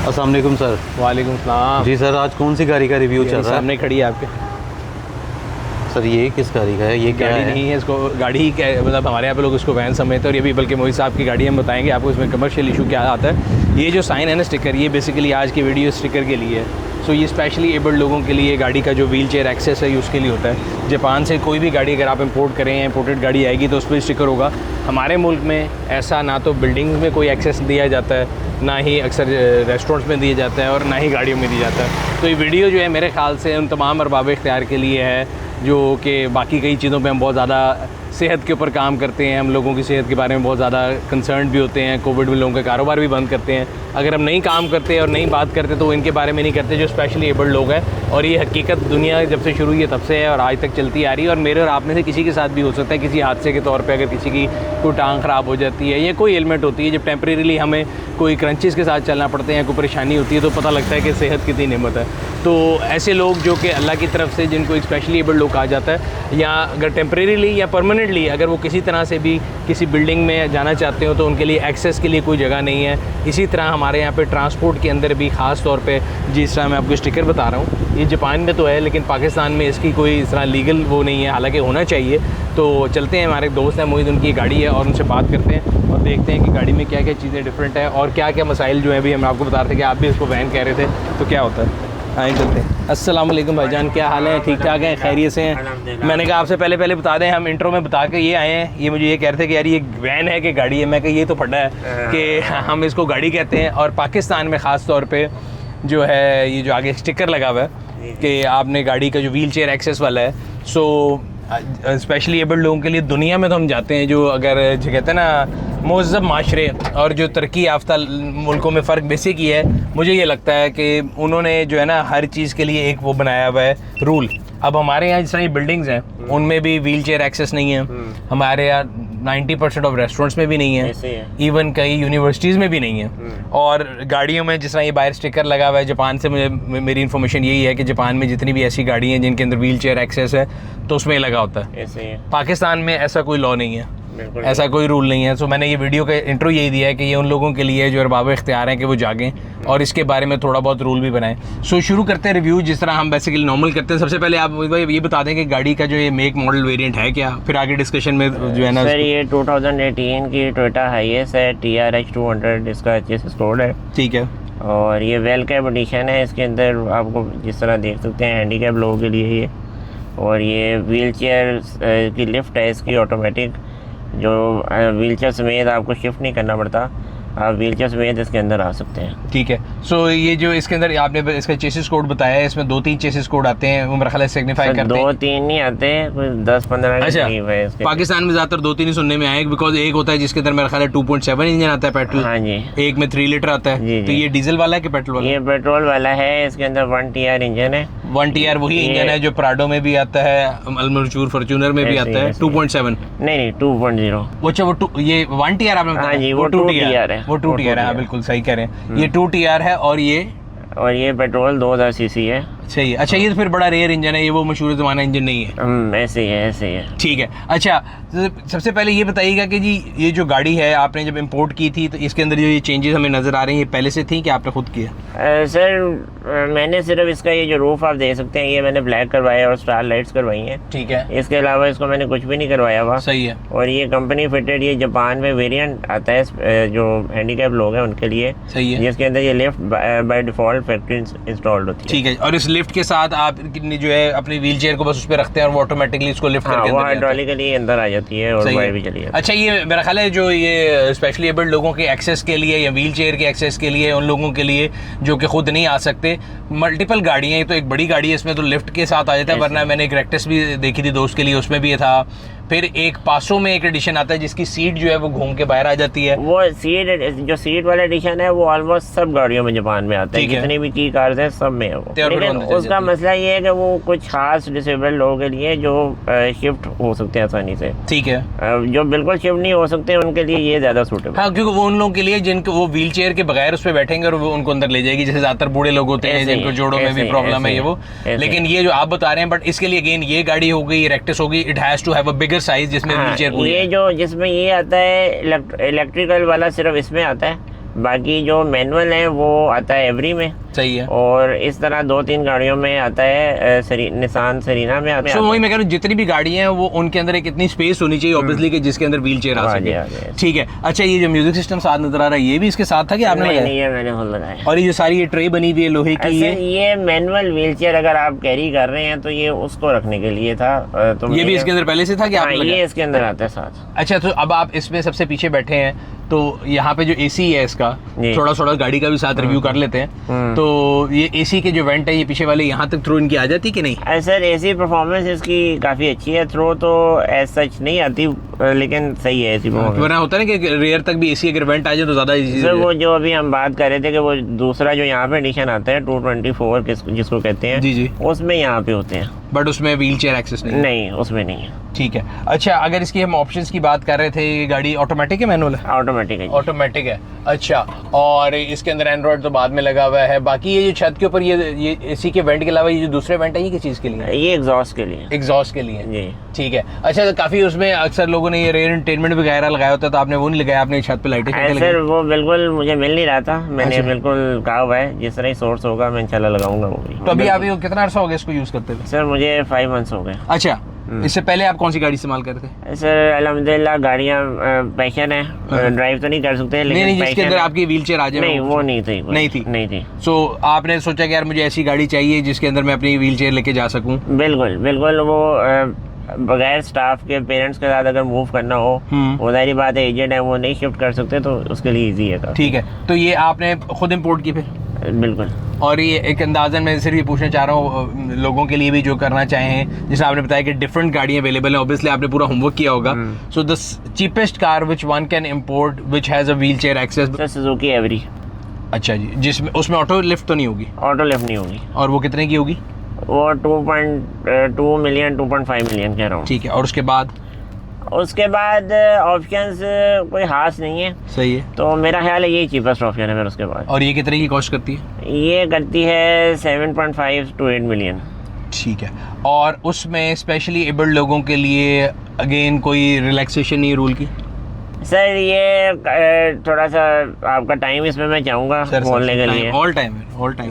अस्सलाम वालेकुम सर। वालेकुम सलाम। जी सर, आज कौन सी गाड़ी का रिव्यू चल रहा है? सामने खड़ी है आपके। सर ये किस गाड़ी का है? ये क्या गाड़ी है? नहीं है, इसको गाड़ी ही मतलब हमारे यहाँ पे लोग इसको वैन समझते हैं, और ये भी बल्कि मोहित साहब की गाड़ी हम बताएंगे आपको इसमें कमर्शियल इशू क्या आता है। ये जो साइन है ना स्टिकर, ये बेसिकली आज की वीडियो स्टिकर के लिए है। सो ये स्पेशली एबल्ड लोगों के लिए गाड़ी का जो व्हील चेयर एक्सेस है उसके लिए होता है। जापान से कोई भी गाड़ी अगर आप इंपोर्ट करें या इंपोर्टेड गाड़ी आएगी तो उस पर स्टिकर होगा। हमारे मुल्क में ऐसा ना तो बिल्डिंग में कोई एक्सेस दिया जाता है, ना ही अक्सर रेस्टोरेंट्स में दिया जाता है, और ना ही गाड़ियों में दिया जाता है। तो ये वीडियो जो है मेरे ख्याल से उन तमाम अरबाब इख्तियार के लिए है जो कि बाकी कई चीज़ों पे हम बहुत ज़्यादा सेहत के ऊपर काम करते हैं, हम लोगों की सेहत के बारे में बहुत ज़्यादा कंसर्न भी होते हैं। कोविड में लोगों के कारोबार भी बंद करते हैं। अगर हम नहीं काम करते और नहीं बात करते तो इनके बारे में नहीं करते जो स्पेशली एबल्ड लोग हैं। और ये हकीकत दुनिया जब से शुरू हुई है तब से है और आज तक चलती आ रही है। और मेरे और आप में से किसी के साथ भी हो सकता है, किसी हादसे के तौर पे अगर किसी की कोई टांग ख़राब हो जाती है या कोई एलिमेंट होती है, जब टेम्परेरीली हमें कोई क्रंचेस के साथ चलना पड़ते हैं, कोई परेशानी होती है, तो पता लगता है कि सेहत कितनी नेमत है। तो ऐसे लोग जो कि अल्लाह की तरफ से जिनको एक स्पेशली एबल्ड लोग कहा जाता है, या अगर टेम्परेरीली या परमानेंटली अगर वो किसी तरह से भी किसी बिल्डिंग में जाना चाहते हो तो उनके लिए एक्सेस के लिए कोई जगह नहीं है। इसी तरह हमारे यहाँ पे ट्रांसपोर्ट के अंदर भी ख़ास तौर पे जिस तरह मैं आपको स्टिकर बता रहा हूँ, ये जापान में तो है लेकिन पाकिस्तान में इसकी कोई इस तरह लीगल वो नहीं है, हालांकि होना चाहिए। तो चलते हैं, हमारे दोस्त हैं मोहित, उनकी गाड़ी है और उनसे बात करते हैं और देखते हैं कि गाड़ी में क्या क्या चीज़ें डिफरेंट है और क्या क्या मसाइल जो है अभी हम आपको बता रहे थे कि आप भी इसको वैन कह रहे थे तो क्या होता है। आए चलते हैं। अस्सलाम वालेकुम भाईजान, क्या हाल है? ठीक ठाक है, खैरियत से हैं? मैंने कहा आपसे पहले बता दें, हम इंट्रो में बता के ये आए हैं, ये मुझे ये कह रहे थे कि यार ये वैन है कि गाड़ी है। मैं कहा ये तो फटा है कि हम इसको गाड़ी कहते हैं। और पाकिस्तान में ख़ास तौर पे जो है ये जो आगे स्टिकर लगा हुआ है कि आपने गाड़ी का जो व्हील चेयर एक्सेस वाला है, सो स्पेशली एबल्ड लोगों के लिए दुनिया में तो हम जाते हैं जो अगर जो कहते हैं ना मुहज़्ज़ब माशरे और जो तरक्की याफ्ता मुल्कों में फ़र्क बेसिक ही है। मुझे ये लगता है कि उन्होंने जो है ना हर चीज़ के लिए एक वो बनाया हुआ है रूल। अब हमारे यहाँ जिस तरह बिल्डिंग्स हैं उनमें भी व्हील चेयर एक्सेस नहीं है, हमारे यहाँ 90% ऑफ रेस्टोरेंट्स में भी नहीं है, इवन कई यूनिवर्सिटीज़ में भी नहीं है। और गाड़ियों में जिस तरह ये बाहर स्टिकर लगा हुआ है, जापान से मेरी इन्फॉर्मेशन यही है कि जापान में जितनी भी ऐसी गाड़ी हैं जिनके अंदर व्हील चेयर एक्सेस है तो उसमें लगा होता है। पाकिस्तान में ऐसा कोई लॉ नहीं है, ऐसा कोई रूल नहीं है। सो मैंने ये वीडियो का इंट्रो यही दिया है कि ये उन लोगों के लिए जो अरबाब इख्तियार हैं कि वो जागें और इसके बारे में थोड़ा बहुत रूल भी बनाएं। सो शुरू करते हैं रिव्यू जिस तरह हम बेसिकली नॉर्मल करते हैं। सबसे पहले आप ये बता दें कि गाड़ी का जो ये मेक मॉडल वेरिएंट है क्या, फिर आगे डिस्कशन में जो है ना। सर ये 2018 की टोयोटा हाईएस है, TRX 200 इसका चेसिस कोड है। ठीक है। और ये वेल कैब एडिशन है, इसके अंदर आपको जिस तरह देख सकते हैं हैंडीकैप लोगों के लिए ये। और ये व्हील चेयर की लिफ्ट है इसकी ऑटोमेटिक, जो व्हील चेयर समेत आपको शिफ्ट नहीं करना पड़ता, आप व्हील चेयर समेत इसके अंदर आ सकते हैं। ठीक है। सो ये जो इसके अंदर आपने इसका चेसिस कोड बताया है, इसमें 2-3 चेसिस कोड आते हैं, वो मेरा ख्याल है सिग्निफाई करते हैं। 2-3 नहीं आते हैं, कुछ 10-15 अच्छा, है इसके। पाकिस्तान में ज़्यादातर 2-3 ही सुनने में आए, बिकॉज एक होता है जिसके अंदर मेरा ख्याल है 2.7 इंजन आता है पेट्रोल, हाँ जी, एक में 3 लीटर आता है। तो ये डीजल वाला है कि पेट्रोल वाला? ये पेट्रोल वाला है, इसके अंदर 1TR इंजन है। 1TR वही इंजन है जो प्राडो में भी आता है, अल्मरचूर फॉर्च्यूनर में भी आता है। 2.7 नहीं 2.0। अच्छा वो ये 1TR आपने बताया? हाँ जी, वो 2TR है, वो 2TR है, बिल्कुल सही कह रहे हैं। ये 2TR है और ये पेट्रोल 2000 सीसी है। सही है। अच्छा, ये तो फिर बड़ा रेयर इंजन है, ये वो मशहूर ज़माना इंजन नहीं है। ऐसे ही है। ठीक है। अच्छा, तो सबसे पहले ये बताइएगा कि जी ये जो गाड़ी है आपने जब इंपोर्ट की थी तो इसके अंदर जो ये चेंजेस हमें नज़र आ रहे हैं ये पहले से थी कि आपने खुद किया? सर मैंने सिर्फ इसका ये जो रूफ आप देख सकते हैं ये मैंने ब्लैक करवाया और स्टार लाइट्स करवाई हैं। ठीक है। इसके अलावा इसको मैंने कुछ भी नहीं करवाया हुआ। सही है। और ये कंपनी फिटेड, ये जापान में वेरिएंट आता है जो हैंडीकैप लोग हैं उनके लिए। सही है। जिसके अंदर ये lift by default factory installed होती है। ठीक है। और इस लिफ्ट के साथ आप जो है अपनी व्हील चेयर को बस उस पर रखते हैं और वो ऑटोमेटिकली इसको लिफ्ट करके वो हाइड्रोलिकली अंदर आ जाती है और बाहर भी चली जाती है। अच्छा, ये मेरा ख्याल है जो ये स्पेशली एबल्ड लोगों के एक्सेस के लिए या व्हील चेयर के एक्सेस के लिए, उन लोगों के लिए जो कि खुद नहीं आ सकते, मल्टीपल गाड़ियाँ, ये तो एक बड़ी गाड़ी है इसमें तो लिफ्ट के साथ आ जाता है, वरना मैंने एक रेक्टस भी देखी थी दोस्त के लिए, उसमें भी ये था। फिर एक पासो में एक एडिशन आता है जिसकी सीट जो है वो घूम के बाहर आ जाती है। वो सीट वाला एडिशन है वो ऑलमोस्ट सब गाड़ियों में जापान में आता है, जितनी भी की कार्स हैं सब में है वो। लेकिन उसका मसला ये है कि वो कुछ खास डिसेबल्ड लोगों के लिए जो शिफ्ट हो सकते हैं आसानी से। ठीक है। जो बिल्कुल शिफ्ट नहीं हो सकते उनके लिए ये ज्यादा सूटेबल। हाँ, क्योंकि वो उन लोगों के लिए जिनको वो व्हील चेयर के बगैर उस पर बैठेंगे और वो उनको अंदर ले जाएगी, जैसे ज्यादातर बूढ़े लोग होते हैं जिनको जोड़ों में भी प्रॉब्लम है ये वो। लेकिन ये जो आप बता रहे हैं, बट इसके लिए अगेन ये गाड़ी हो गई, रेक्टस होगी, it has to have a bigger size जिसमें व्हील चेयर पूरी। ये जो जिसमें ये आता है इलेक्ट्रिकल वाला सिर्फ इसमें आता है, बाकी जो मैनुअल है वो आता है एवरी में, सही है। और इस तरह 2-3 गाड़ियों में आता है, निसान सरीना में आता है। वही मैं कह रहा हूँ, जितनी भी गाड़ियाँ हैं वो उनके अंदर एक इतनी स्पेस होनी चाहिए ऑब्वियसली कि जिसके अंदर व्हील चेयर आ सके। ठीक है। अच्छा, ये जो म्यूजिक सिस्टम साथ नजर आ रहा है ये भी इसके साथ था कि आपने लगाया? नहीं, ये मैंने खुद लगाया। और ये जो सारी ये ट्रे बनी हुई है लोहे की, ये मैनुअल व्हील चेयर अगर आप कैरी कर रहे हैं तो ये उसको रखने के लिए था। तो ये भी इसके अंदर पहले से था कि आपने लगाया? ये इसके अंदर आता है साथ। अच्छा, तो अब आप इसमें सबसे पीछे बैठे हैं, तो यहाँ पे जो एसी है इसका थोड़ा गाड़ी का भी साथ रिव्यू कर लेते हैं। तो ये एसी के जो वेंट है ये पीछे वाले यहाँ तक थ्रो इनकी आ जाती कि नहीं? सर एसी परफॉर्मेंस इसकी काफ़ी अच्छी है, थ्रो तो एज सच नहीं आती लेकिन सही है एसी परफॉर्मेंस। वरना होता है ना कि रेयर तक भी एसी अगर वेंट आ जाए तो ज़्यादा इजी। सर वो जो अभी हम बात कर रहे थे कि वो दूसरा जो यहाँ पे एडिशन आता है 224 जिसको कहते हैं, जी, उसमें यहाँ पे होते हैं, बट उसमें व्हील चेयर एक्सेस नहीं, उसमें नहीं है। ठीक है। अच्छा, अगर इसकी हम ऑप्शंस की बात कर रहे थे, ये गाड़ी ऑटोमेटिक है मैनुअल है? ऑटोमेटिक है। ऑटोमेटिक है। अच्छा, और इसके अंदर एंड्रॉइड तो बाद में लगा हुआ है। बाकी ये जो छत के ऊपर ये एसी के वेंट के अलावा ये जो दूसरे वेंट है ये किस चीज़ के लिए? ये एग्जॉस्ट के लिए। एग्जॉस्ट के लिए जी। ठीक है। अच्छा, तो काफ़ी उसमें अक्सर लोगों ने ये रेयर एंटरटेनमेंट वगैरह लगाया होता है, तो आपने वो नहीं लगाया? आपने छत पे लाइटें सर वो बिल्कुल मुझे मिल नहीं रहा था, मैंने बिल्कुल कहा हुआ है जिस तरह ही सोर्स होगा मैं इंशाल्लाह लगाऊंगा वो भी। तो अभी आप कितना अर्सा हो गया इसको यूज़ करते हुए? सर मुझे 5 मंथ्स हो गए। अच्छा, इससे पहले आप कौन सी गाड़ी इस्तेमाल करते थे? सर अल्हम्दुलिल्लाह गाड़ियाँ पैशन है, ड्राइव तो नहीं कर सकते लेकिन नहीं, जिसके अंदर आपकी व्हील चेयर आ जाए? नहीं, वो नहीं थी। सो आपने सोचा कि यार मुझे ऐसी गाड़ी चाहिए जिसके अंदर मैं अपनी व्हील चेयर लेके जा सकूं? बिल्कुल वो बगैर स्टाफ के पेरेंट्स के साथ अगर मूव करना हो, वो सारी बात है, एजेंट है वो नहीं शिफ्ट कर सकते, तो उसके लिए इजी है। ठीक है। तो ये आपने खुद इम्पोर्ट की फिर? बिल्कुल। और ये एक अंदाज़न मैं सिर्फ ये पूछना चाह रहा हूँ लोगों के लिए भी जो करना चाहें, जैसे आपने बताया कि डिफरेंट गाड़ियाँ अवेलेबल हैं, ऑब्वियसली आपने पूरा होमवर्क किया होगा। So the cheapest car which one can import which has a wheel chair access? Suzuki Every. अच्छा जी, जिसमें उसमें ऑटो लिफ्ट तो नहीं होगी? ऑटो लिफ्ट नहीं होगी। और वो कितने की होगी? वो 2.2 मिलियन 2.5 मिलियन कह रहा हूँ। ठीक है। और उसके बाद ऑप्शंस कोई खास नहीं है। सही है। तो मेरा ख्याल है यही चीपेस्ट ऑप्शन है फिर उसके बाद। और ये कितने की कॉस्ट करती है? ये करती है 7.5 to 8 मिलियन। ठीक है। और उसमें स्पेशली एबल्ड लोगों के लिए अगेन कोई रिलैक्सेशन नहीं रूल की? सर ये थोड़ा सा आपका टाइम इसमें मैं चाहूँगा बोलने के लिए। ऑल टाइम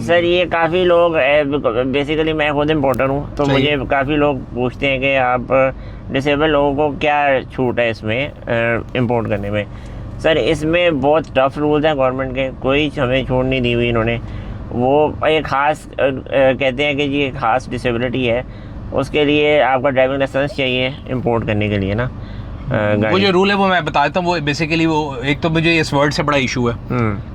सर ये काफ़ी लोग बेसिकली मैं खुद इम्पोर्टर हूँ, तो मुझे काफ़ी लोग पूछते हैं कि आप डिसेबल लोगों को क्या छूट है इसमें इंपोर्ट करने में। सर इसमें बहुत टफ रूल्स हैं गवर्नमेंट के, कोई हमें छूट नहीं दी हुई इन्होंने। वो एक ख़ास कहते हैं कि जी एक ख़ास डिसेबिलिटी है, उसके लिए आपका ड्राइविंग लाइसेंस चाहिए इंपोर्ट करने के लिए ना। वो जो रूल है वो मैं बता देता हूँ। वो बेसिकली वो एक तो मुझे इस वर्ड से बड़ा इशू है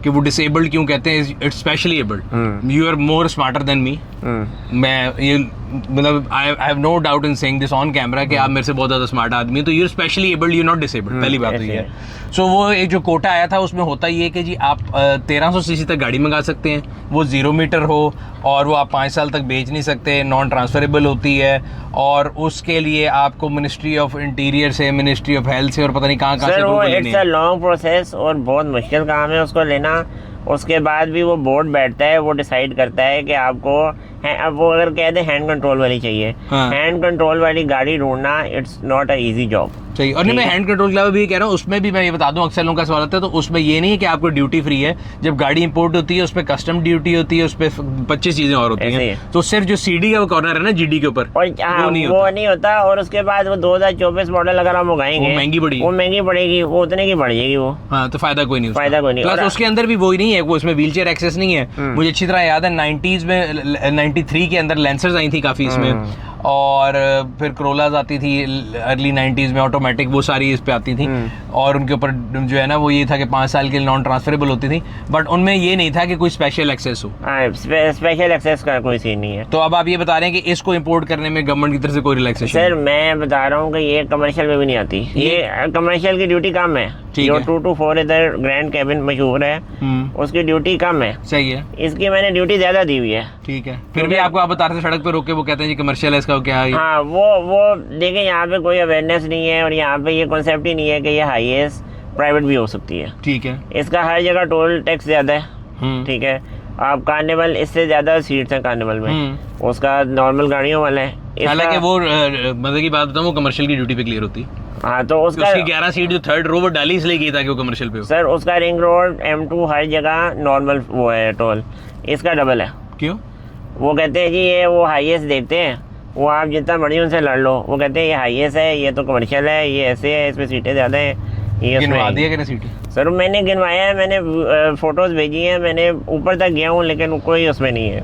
कि वो डिसेबल्ड क्यों कहते हैं। It's specially abled. You are more smarter than me. मैं ये मतलब I have no doubt in saying this on camera कि आप मेरे से बहुत ज़्यादा स्मार्ट आदमी हैं। तो you are specially abled, you not disabled. पहली बात तो ये है। सो वो एक जो कोटा आया था उसमें होता ये कि जी आप 1300 सीसी तक गाड़ी मंगा सकते हैं, वो 0 मीटर हो, और वो आप 5 साल तक बेच नहीं सकते, नॉन ट्रांसफरेबल होती है, और उसके लिए आपको मिनिस्ट्री ऑफ इंटीरियर से, मिनिस्ट्री ऑफ हेल्थ से और पता नहीं कहाँ से अप्रूवल लेनी है। इट्स अ लॉन्ग प्रोसेस और बहुत मुश्किल काम है उसको लेना। उसके बाद भी वो बोर्ड बैठता है, वो डिसाइड करता है कि आपको अब वो अगर कहते हैं हैंड कंट्रोल वाली चाहिए, हैंड कंट्रोल वाली गाड़ी ढूंढना it's not a easy job. चाहिए। और नहीं, मैं हैंड कंट्रोल के अलावा भी कह रहा हूँ, उसमें भी मैं ये बता दूं, अक्सर लोगों का सवाल आता है, तो उसमें ये नहीं है कि आपको ड्यूटी फ्री है। जब गाड़ी इंपोर्ट होती है उस पर कस्टम ड्यूटी होती है, उस पर 25 चीजें और होती हैं। तो सिर्फ जो सीडी का वो कॉर्नर है ना, जीडी के ऊपर, वो नहीं होता। और उसके बाद वो 2024 मॉडल अगर हम उगाएंगे वो महंगी पड़ेगी, वो उतने की पड़ेगी वो। हाँ, तो फायदा कोई नहीं। प्लस उसके अंदर भी वही नहीं है, वो इसमें व्हील चेयर एक्सेस नहीं है। मुझे अच्छी तरह याद है 90s में 93 के अंदर लेंसर्स आई थी काफी इसमें, और फिर क्रोलाज आती थी अर्ली 90s में ऑटोमेटिक, वो सारी इस पे आती थी। और उनके ऊपर जो है ना वो ये था कि 5 साल के लिए नॉन ट्रांसफरेबल होती थी, बट उनमें ये नहीं था कि कोई स्पेशल एक्सेस हो। स्पेशल एक्सेस का कोई सीन नहीं है। तो अब आप ये बता रहे हैं कि इसको इंपोर्ट करने में गवर्नमेंट की तरफ से कोई रिलैक्सेशन? सर मैं बता रहा हूँ कि ये कमर्शियल में भी नहीं आती, ये कमर्शियल की ड्यूटी कम है। जो 224 इधर ग्रैंड कैबिन मशहूर है, उसकी ड्यूटी कम है। सही है। इसकी मैंने ड्यूटी ज्यादा दी हुई है। ठीक है। फिर भी आपको आप बता रहे थे सड़क पे रोक के वो कहते हैं जी कमर्शियल है, इसका क्या है? हाँ, वो देखें यहाँ पे कोई अवेयरनेस नहीं है, और यहाँ पे ये कॉन्सेप्ट ही नहीं है कि ये हाईएस्ट प्राइवेट भी हो सकती है। ठीक है। इसका हर जगह टोल टैक्स ज्यादा है। ठीक है। आप कार्निवल, इससे ज्यादा सीट्स हैं कार्निवल में, उसका नॉर्मल गाड़ियों वाला है। हालांकि वो मजे की बात बताऊँ, वो कमर्शियल की ड्यूटी पे क्लियर होती है। हाँ तो उसका उसकी 11 सीट जो थर्ड रो वो डाली इसलिए की ताकि वो कमर्शियल पे हो। सर उसका रिंग रोड M2 हर जगह नॉर्मल वो है टोल, इसका डबल है। क्यों? वो कहते हैं जी ये वो हाईएस्ट देखते हैं, वो आप जितना मर्जी उनसे लड़ लो, वो कहते हैं ये हाईएस्ट है, ये तो कमर्शियल है, ये ऐसे है, इसमें सीटें ज़्यादा हैं, ये गिनवा उसमें। दिया कि नहीं सीटें? सर मैंने गिनवाया है, मैंने फ़ोटोज़ भेजी हैं, मैंने ऊपर तक गया हूँ लेकिन कोई उसमें नहीं है।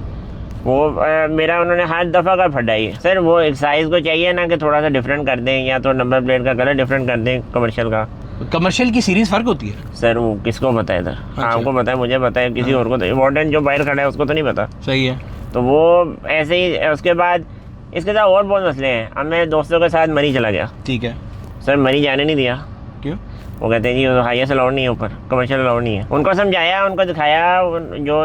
वो मेरा उन्होंने हर दफ़ा का फटा ही है। सर वो एक साइज़ को चाहिए ना कि थोड़ा सा डिफरेंट कर दें, या तो नंबर प्लेट का कलर डिफरेंट कर दें कमर्शियल का। कमर्शियल की सीरीज फर्क होती है? सर वो किसको पता है? सर आपको पता है, मुझे पता है, किसी और को तो वार्डन जो बाहर खड़ा है उसको तो नहीं पता। सही है। तो वो ऐसे ही, उसके बाद इसके साथ और बहुत मसले हैं। अब मैं दोस्तों के साथ मरी चला गया, ठीक है। सर मरी जाने नहीं दिया। क्यों? वो कहते हैं जी हाईएस्ट अलाउड नहीं है, ऊपर कमर्शियल अलाउड नहीं है। उनको समझाया, उनको दिखाया, जो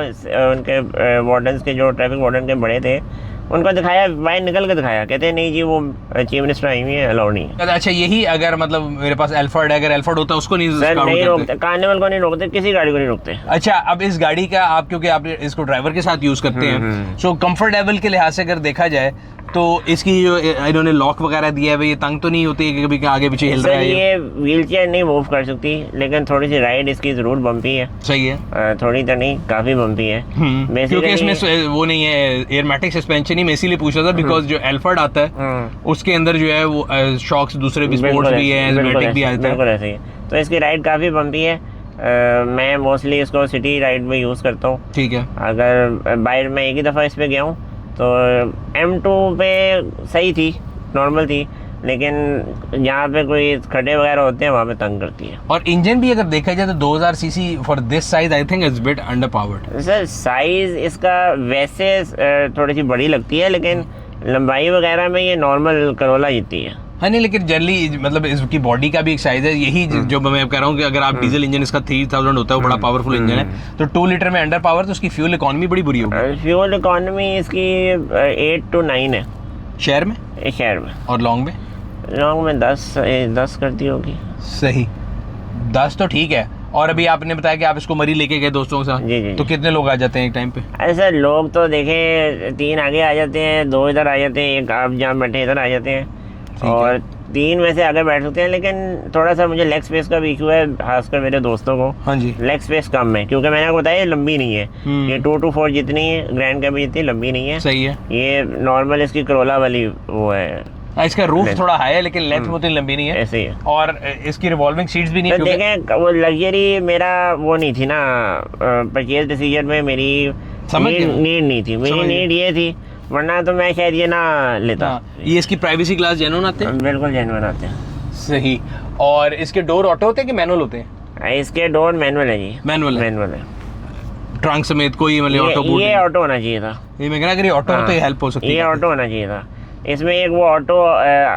उनके वार्डन्स के जो ट्रैफिक वार्डन के बड़े थे उनको दिखाया, बाहर निकल के दिखाया, कहते हैं नहीं जी वो चीफ मिनिस्टर आई हुई है, अलाउड नहीं है। अच्छा यही अगर मतलब मेरे पास एल्फर्ड है, अगर एल्फर्ड होता उसको नहीं सर काउंट नहीं करते? रोकते, कार्निवल को नहीं रोकते, किसी गाड़ी को नहीं रोकते। अच्छा अब इस गाड़ी का आप क्योंकि आप इसको ड्राइवर के साथ यूज़ करते हैं, सो कंफर्टेबल के लिहाज से अगर देखा जाए तो इसकी जो इन्होंने लॉक वगैरह दिया है ये तंग तो नहीं होती है कि कभी आगे पीछे हिल रहा सर है? ये व्हील चेयर नहीं मूव कर सकती, लेकिन थोड़ी सी राइड इसकी ज़रूर बम्पी है। सही है। थोड़ी तो नहीं, काफ़ी बम्पी है। क्योंकि इसमें वो नहीं है एयरमैटिक सस्पेंशन ही, मैं इसीलिए पूछ रहा था बिकॉज जो एल्फर्ड आता है उसके अंदर जो है वो शॉक्स दूसरे भी स्पोर्ट्स भी है, एयरमैटिक भी आता है। बिल्कुल ऐसे ही, तो इसकी राइड काफ़ी बम्पी है। मैं मोस्टली इसको सिटी राइड में यूज़ करता हूँ। ठीक है। अगर बाहर मैं एक ही दफ़ा इस पे गया हूँ तो M2 पे सही थी, नॉर्मल थी, लेकिन जहाँ पे कोई खड्डे वगैरह होते हैं वहाँ पे तंग करती है। और इंजन भी अगर देखा जाए तो 2000 CC for this size I think it's bit under powered. Sir size इसका वैसे थोड़ी सी बड़ी लगती है, लेकिन लंबाई वगैरह में ये नॉर्मल करोला जीती है। हाँ नहीं लेकिन जनरली मतलब इसकी बॉडी का भी एक साइज है, यही जो मैं कह रहा हूँ कि अगर आप डीजल इंजन इसका 3000 होता है, वो बड़ा पावरफुल इंजन है, तो 2 लीटर में अंडर पावर, तो उसकी फ्यूल इकोनॉमी बड़ी बुरी होगी। फ्यूल इकोनॉमी इसकी 8 to 9 है शहर में, शहर में, और लॉन्ग में? लॉन्ग में 10 करती होगी। सही, 10 तो ठीक है। और अभी आपने बताया कि आप इसको मरी लेके गए दोस्तों के साथ, जी। तो कितने लोग आ जाते हैं एक टाइम पे? ऐसे लोग तो देखें 3 आगे आ जाते हैं, 2 इधर आ जाते हैं, एक आप जहाँ बैठे इधर आ जाते हैं, और 3 में से आगे बैठ सकते हैं। लेकिन थोड़ा सा मुझे लेग स्पेस का भी इशू है, खासकर मेरे दोस्तों को। हाँ जी। लेग स्पेस कम है, क्योंकि मैंने आपको बताया ये लंबी नहीं है, ये 2 to 4 जितनी है, ग्रैंड कैब जितनी लंबी नहीं है। सही है। ये नॉर्मल इसकी करोला वाली वो है। इसका रूफ थोड़ा हाई है लेकिन लेंथ उतनी लंबी नहीं है, ऐसे ही है। और इसकी रिवॉल्विंग सीट्स भी नहीं है। तो देखें वो लग्जरी मेरा वो नहीं थी ना, परचेज डिसीजन में मेरी नीड नहीं थी, मेरी नीड ये थी, वरना तो मैं शायद ये ना लेता। ये इसकी प्राइवेसी ग्लास जेन्युइन आते हैं? बिल्कुल जेन्युइन आते हैं। सही। और इसके डोर ऑटो होते हैं कि मैनुअल होते हैं? इसके डोर मैनुअल है जी। मैनुअल है। ट्रंक समेत कोई मतलब ऑटो बोर्ड? ये ऑटो होना चाहिए था। ये मैं कह रहा अगर ये ऑटो हो तो ये हेल्प हो सकती है। ये ऑटो होना चाहिए था। इसमें एक वो ऑटो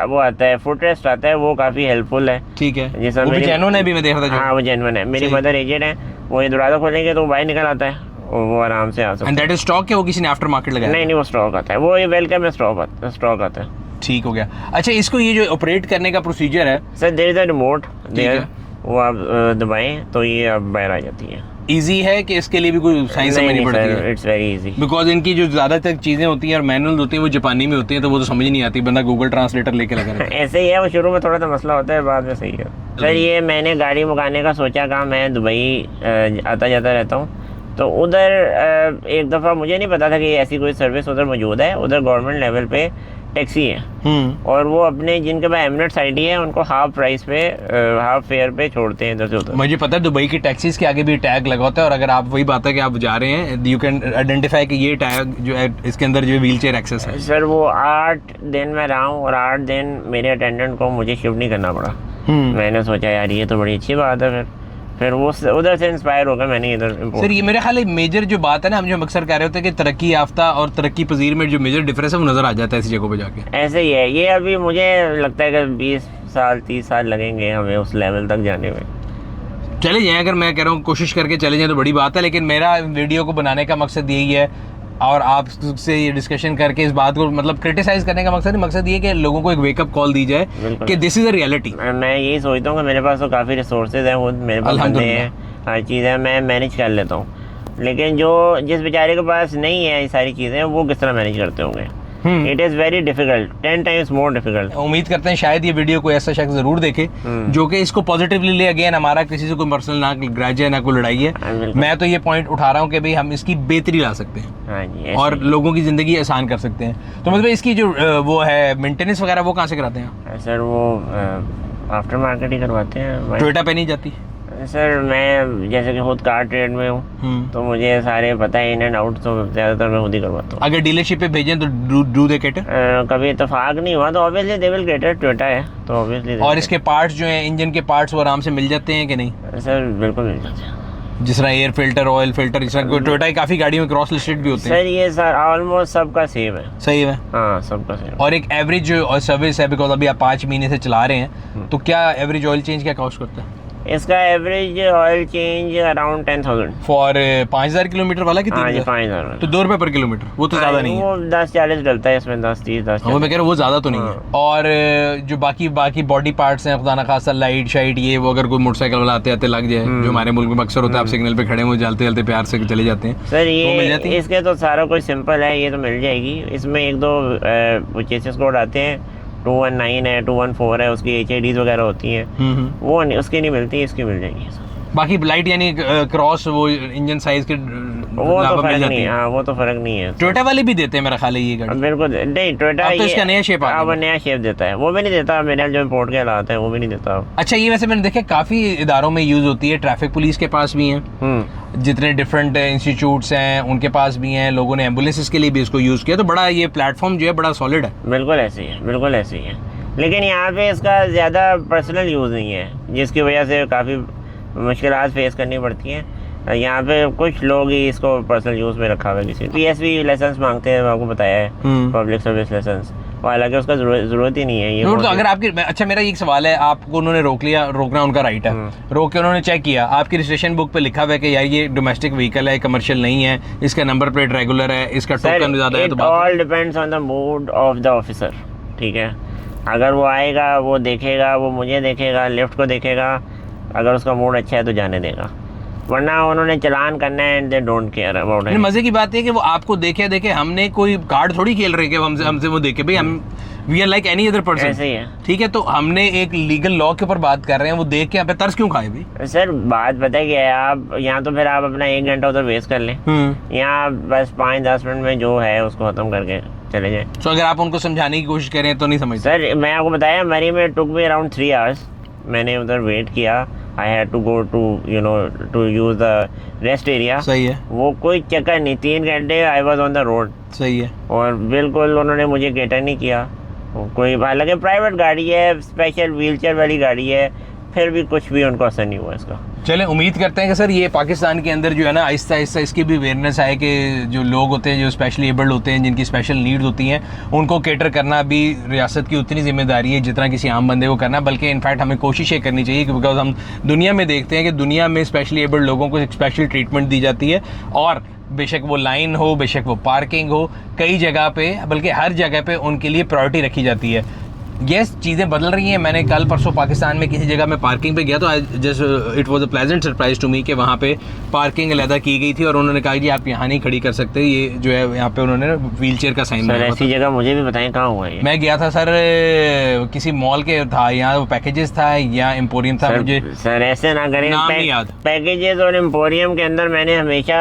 वो आता है, फुट रेस्ट आता है, वो काफ़ी हेल्पफुल है। ठीक है, जिसमें वो भी जेन्युइन है, भी मैं देख रहा था। हाँ वो जेन्युइन है। मेरी मदर एजेड है, वो ये दरवाज़ा खोलेंगे तो वो बाहर निकल आता है, वो आराम से आ सकता है। एंड दैट इज स्टॉक, वो किसी ने आफ्टर मार्केट लगाया? नहीं, वो स्टॉक आता है, वो ये वेलकम में स्टॉक आता है। ठीक हो गया। अच्छा इसको ये जो ऑपरेट करने का प्रोसीजर है sir, there is a remote there, वो आप दबाएं तो ये अब बाहर आ जाती है। इजी है कि इसके लिए भी कोई साइंस समझनी पड़ती है? इट्स वेरी इजी, बिकॉज इनकी जो ज़्यादातर चीज़ें होती हैं और मैनुअल होती हैं वो जापानी में होती हैं, तो वो तो समझ नहीं आती, बंदा गूगल ट्रांसलेटर लेके लगा रहता है। ऐसे ही है, वो शुरू में थोड़ा सा मसला होता है, बाद में सही है। सर ये मैंने गाड़ी मंगाने का सोचा था, मैं दुबई आता जाता रहता हूँ, तो उधर एक दफ़ा मुझे नहीं पता था कि ऐसी कोई सर्विस उधर मौजूद है। उधर गवर्नमेंट लेवल पे टैक्सी है, और वो अपने जिनके पास एमिरेट्स आईडी है उनको हाफ प्राइस पे, हाफ फेयर पे छोड़ते हैं इधर से उधर। मुझे पता है दुबई की टैक्सीज के आगे भी टैग लगा होता है, और अगर आप वही बात है कि आप जा रहे हैं, यू कैन आइडेंटिफाई कि ये टैग जो है इसके अंदर जो व्हील चेयर एक्सेस है। सर वो 8 दिन मैं रहा हूँ, और 8 दिन मेरे अटेंडेंट को मुझे शिफ्ट नहीं करना पड़ा। मैंने सोचा यार ये तो बड़ी अच्छी बात है, फिर वो उधर से इंस्पायर होकर मैंने इधर। सर ये मेरे ख्याल है मेजर जो बात है ना, हम जो अक्सर कह रहे होते हैं कि तरक्की याफ्ता और तरक्की पजीर में जो मेजर डिफरेंस है वो नज़र आ जाता है ऐसी जगहों पे जाके। ऐसे ही है ये, अभी मुझे लगता है कि 20 साल 30 साल लगेंगे हमें उस लेवल तक जाने में। चले जाएँ, अगर मैं कह रहा हूँ कोशिश करके चले जाएँ तो बड़ी बात है, लेकिन मेरा वीडियो को बनाने का मकसद यही है, और आपसे ये डिस्कशन करके इस बात को मतलब क्रिटिसाइज करने का मकसद ये कि लोगों को एक वेकअप कॉल दी जाए कि दिस इज़ अ रियलिटी। मैं यही सोचता हूँ कि मेरे पास तो काफ़ी रिसोर्सेज हैं, वो मेरे पास बंदे हैं, हर चीज़ है, मैं मैनेज कर लेता हूँ। लेकिन जिस बेचारे के पास नहीं है ये सारी चीज़ें, वो किस तरह मैनेज करते होंगे? It is very difficult, 10 times more difficult. उम्मीद करते हैं शायद ये वीडियो कोई ऐसा शख्स जरूर देखे जो कि इसको पॉजिटिवली ले। अगेन हमारा किसी से कोई पर्सनल ना ग्रज है ना कोई लड़ाई है, मैं तो ये पॉइंट उठा रहा हूँ कि भाई हम इसकी बेहतरी ला सकते हैं हाँ जी, और लोगों की ज़िंदगी आसान कर सकते हैं। तो मतलब इसकी जो वो है मेंटेनेंस वगैरह वो कहाँ से कराते हैं सर? वो आफ्टर मार्केट ही करवाते हैं। टोयोटा पे नहीं जाती? सर मैं जैसे कि खुद कार ट्रेड में हूँ तो मुझे सारे पता है इन एंड आउट, तो ज़्यादातर मैं खुद ही करवाता हूँ। अगर डीलरशिप पे भेजें तो डू दे कैटर? कभी इत्तेफाक नहीं हुआ तो obviously they will cater, Toyota है तो ऑब्वियसली। और इसके पार्ट्स जो हैं, इंजन के पार्ट्स, वो आराम से मिल जाते हैं कि नहीं? सर बिल्कुल मिल जाते हैं। जिस तरह एयर फिल्टर, ऑयल फिल्टर, इस तरह टोयोटा की काफ़ी गाड़ियों में क्रॉस लिस्टेड भी होते हैं। सर ये सर ऑलमोस्ट सबका सेम है। सही है। हाँ सबका सेम। और एक एवरेज सर्विस है, बिकॉज अभी आप 5 महीने से चला रहे हैं, तो क्या एवरेज ऑयल चेंज क्या कॉस्ट करता है? इसका average oil change around 10,000 for 5,000 kilometre वाला कि 5,000? 3,000? तो 2 रुपये पर किलोमीटर, वो तो ज़्यादा नहीं है। वो 10-40 डलता है इसमें, 10-30, 10। वो मैं कह रहा हूँ वो ज़्यादा तो नहीं है। और जो बाकी बॉडी पार्ट्स हैं, खुदा ना खासा लाइट शाइट ये वो, अगर कोई मोटरसाइकिल वाला आते आते लग जाए, जो हमारे मुल्क में अक्सर होता है, आप सिग्नल पे खड़े हो जलते जलते प्यार से चले जाते हैं, सर वो मिल ये जाती है? इसके तो सारा कुछ सिंपल है, ये तो मिल जाएगी। इसमें 1-2 चेसिस कोड आते हैं, 219 है, 214 है, उसकी HIDs वगैरह होती हैं, वो उसकी नहीं मिलती, इसकी मिल जाएगी। बाकी लाइट यानी क्रॉस वो इंजन साइज के वो तो फर्क नहीं है। हाँ वो तो फर्क नहीं है। टोयोटा वाले भी देते हैं मेरा ख्याल है ये गाड़ी? बिल्कुल नहीं, टोयोटा अब तो इसका नया शेप आ गया। नया शेप देता है, वो भी नहीं देता मेरे जो इम्पोर्ट के हालात है, वो भी नहीं देता। अच्छा, ये वैसे मैंने देखा काफ़ी इदारों में यूज़ होती है, ट्रैफिक पुलिस के पास भी हैं, जितने डिफरेंट इंस्टीट्यूट्स हैं उनके पास भी हैं, लोगों ने एम्बुलेंसेस के लिए भी इसको यूज़ किया, तो बड़ा ये प्लेटफॉर्म जो है बड़ा सॉलिड है। बिल्कुल ऐसे ही है, बिल्कुल ऐसे ही है। लेकिन यहाँ पे इसका ज़्यादा पर्सनल यूज़ नहीं है, जिसकी वजह से काफ़ी मुश्किलात फेस करनी पड़ती हैं। यहाँ पे कुछ लोग ही इसको पर्सनल यूज़ में रखा हुआ है। किसी PSV लाइसेंस मांगते हैं, आपको बताया है, पब्लिक सर्विस लाइसेंस, हालांकि उसका जरूरत ही नहीं है ये। तो अगर आपकी, अच्छा मेरा एक सवाल है, आपको उन्होंने रोकना उनका राइट है, रोक के उन्होंने चेक किया, आपकी रजिस्ट्रेशन बुक पे लिखा हुआ है कि यार ये डोमेस्टिक व्हीकल है, कमर्शियल नहीं है, इसका नंबर प्लेट रेगुलर है, इसका टोकन ज़्यादा है, तो all depends on the mood off the officer. ठीक है, अगर वो आएगा, वो देखेगा, वो मुझे देखेगा, लिफ्ट को देखेगा, अगर उसका मूड अच्छा है तो जाने देगा, वरना उन्होंने चलान करना है and they don't care about it. मजे की बात है कि वो आपको देखे, हमने कोई कार्ड थोड़ी खेल रहे कि हमसे वो देखे, भाई हम we are like any other person. ऐसे ही है, ठीक है। तो हमने एक लीगल लॉ के ऊपर बात कर रहे हैं, वो देख के यहाँ पे तरस क्यों खाए भाई? सर बात पता क्या है, आप यहाँ तो फिर आप अपना 1 घंटा उधर वेस्ट कर लें, यहाँ बस 5-10 मिनट में जो है उसको खत्म करके चले जाए। तो अगर आप उनको समझाने की कोशिश करें तो नहीं समझते? सर मैं आपको बताया, मरी में टुक मी अराउंड 3 आवर्स, मैंने उधर वेट किया। I had to go to to use the rest area. सही है, वो कोई चक्कर नहीं, 3 घंटे I was on the road. सही है, और बिल्कुल उन्होंने मुझे कैटर नहीं किया। कोई हालांकि प्राइवेट गाड़ी है, स्पेशल व्हीलचेयर वाली गाड़ी है, फिर भी कुछ भी उनको असर नहीं हुआ इसका। चलें, उम्मीद करते हैं कि सर ये पाकिस्तान के अंदर जो है ना आहिस्ता आहिस्ता इसकी भी अवेयरनेस आए कि जो लोग होते हैं, जो स्पेशली एबल्ड होते हैं, जिनकी स्पेशल नीड्स होती हैं, उनको कैटर करना भी रियासत की उतनी जिम्मेदारी है जितना किसी आम बंदे को करना। बल्कि इनफैक्ट हमें कोशिश ये करनी चाहिए, बिकॉज हम दुनिया में देखते हैं कि दुनिया में स्पेशली एबल्ड लोगों को एक स्पेशल ट्रीटमेंट दी जाती है, और बेशक वो लाइन हो, बेशक वो पार्किंग हो, कई जगह पे, बल्कि हर जगह पे उनके लिए प्रायोरिटी रखी जाती है। यस, चीज़ें बदल रही हैं। मैंने कल परसों पाकिस्तान में किसी जगह में पार्किंग पे गया तो just it was a pleasant surprise to me कि वहाँ पे पार्किंग अलहदा की गई थी और उन्होंने कहा कि आप यहाँ नहीं खड़ी कर सकते, ये जो है यहाँ पे उन्होंने व्हील चेयर का साइन लगाया। ऐसी जगह मुझे भी बताएं कहाँ हुआ है? मैं गया था सर, किसी मॉल के था, यहाँ पैकेजेस था या एम्पोरियम था, मुझे सर ऐसे ना करें, नाम नहीं याद। पैकेजेस और एम्पोरियम के अंदर मैंने हमेशा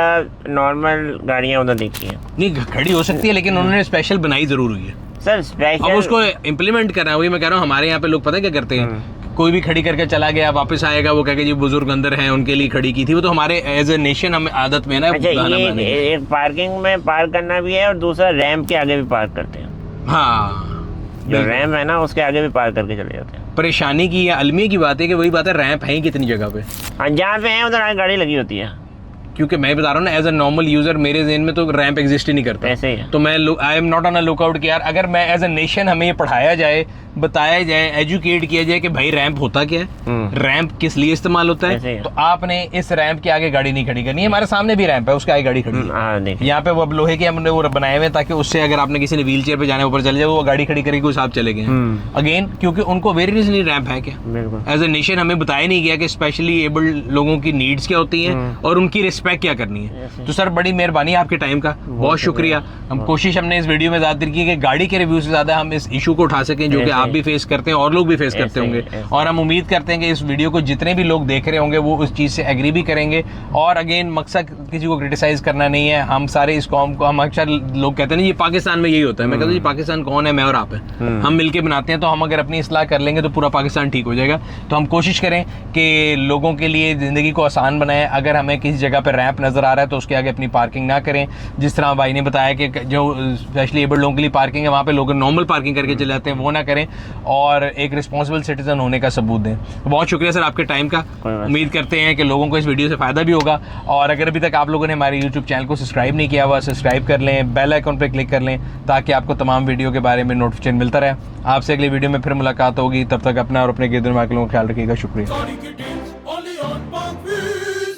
नॉर्मल गाड़ियाँ उधर देखी हैं। नहीं, खड़ी हो सकती है, लेकिन उन्होंने स्पेशल बनाई जरूर हुई है सर, स्पेशल। अब उसको इम्प्लीमेंट करना है, वही मैं कह रहा हूँ। हमारे यहाँ पे लोग पता क्या करते हैं, कोई भी खड़ी करके चला गया, वापस आएगा, वो कहेगा जी बुजुर्ग अंदर हैं, उनके लिए खड़ी की थी। वो तो हमारे एज ए नेशन हमें आदत में ना। अच्छा, ये एक पार्किंग में पार्क करना भी है और दूसरा रैंप के आगे भी पार्क करते हैं। हाँ, जो रैंप है ना उसके आगे भी पार्क करके चले जाते हैं। परेशानी की या अलमिया की बात है कि वही बात है, रैंप है ही कितनी जगह पे। हाँ, जहाँ पे है उधर आगे गाड़ी लगी होती है। क्योंकि मैं बता रहा हूँ ना, एज अ नॉर्मल यूजर मेरे ज़हन में तो रैंप एग्जिस्ट ही नहीं करता। ऐसे ही है। तो मैं I am not on a lookout कि यार अगर मैं एज अ नेशन हमें ये पढ़ाया जाए, बताया जाए, एजुकेट किया जाए कि भाई रैंप होता क्या है, रैंप किस लिए इस्तेमाल होता ऐसे है। ही। तो आपने इस रैंप के आगे गाड़ी नहीं खड़ी करनी है। हमारे सामने भी रैंप है, उसके आगे गाड़ी खड़ी है। हाँ देखिए, यहाँ पे वो अब लोहे के हमने वो बनाए हुए हैं ताकि उससे अगर आपने किसी ने व्हील चेयर पे जाने ऊपर चले जाए वो गाड़ी खड़ी करके कोई साहब चले गए हैं। अगेन क्योंकि उनको अवेयरनेस नहीं रैंप है क्या, बिल्कुल एज ए नेशन हमें बताया नहीं गया कि स्पेशली एबल्ड लोगों की नीड्स क्या होती हैं और उनकी रिस्पेक्ट क्या करनी है। तो सर बड़ी मेहरबानी आपके टाइम का, बहुत शुक्रिया। हम कोशिश हमने इस वीडियो में ज़्यादा की कि गाड़ी के रिव्यू से ज़्यादा हम इस इशू को उठा सकें जो कि आप भी फेस करते हैं और लोग भी फेस करते होंगे। और हम उम्मीद करते हैं कि इस वीडियो को जितने भी लोग देख रहे होंगे वो उस चीज़ से एग्री भी करेंगे। और अगेन मकसद किसी को क्रिटिसाइज करना नहीं है, हम सारे इस कौम को, हम अक्सर लोग कहते हैं ना ये पाकिस्तान में यही होता है, मैं कहता हूँ ये पाकिस्तान कौन है, मैं और आप है, हम मिलके बनाते हैं। तो हम अगर अपनी इस्लाह कर लेंगे तो पूरा पाकिस्तान ठीक हो जाएगा। तो हम कोशिश करें कि लोगों के लिए ज़िंदगी को आसान बनाएं। अगर हमें किसी जगह पर रैंप नज़र आ रहा है तो उसके आगे अपनी पार्किंग ना करें। जिस तरह भाई ने बताया कि जो स्पेशली एबल्ड लोगों के लिए पार्किंग है वहाँ पे लोग नॉर्मल पार्किंग करके चले जाते हैं, वो ना करें और एक रिस्पॉन्सिबल सिटीजन होने का सबूत दें। तो बहुत शुक्रिया सर आपके टाइम का। उम्मीद करते हैं कि लोगों को इस वीडियो से फ़ायदा भी होगा। और अगर अभी तक आप लोगों ने हमारे यूट्यूब चैनल को सब्सक्राइब नहीं किया हुआ, सब्सक्राइब कर लें, बेल आइकन पर क्लिक कर लें ताकि आपको तमाम वीडियो के बारे में नोटिफिकेशन मिलता रहे। आपसे अगली वीडियो में फिर मुलाकात होगी, तब तक अपना और अपने गिरद में लोगों का ख्याल रखिएगा। शुक्रिया।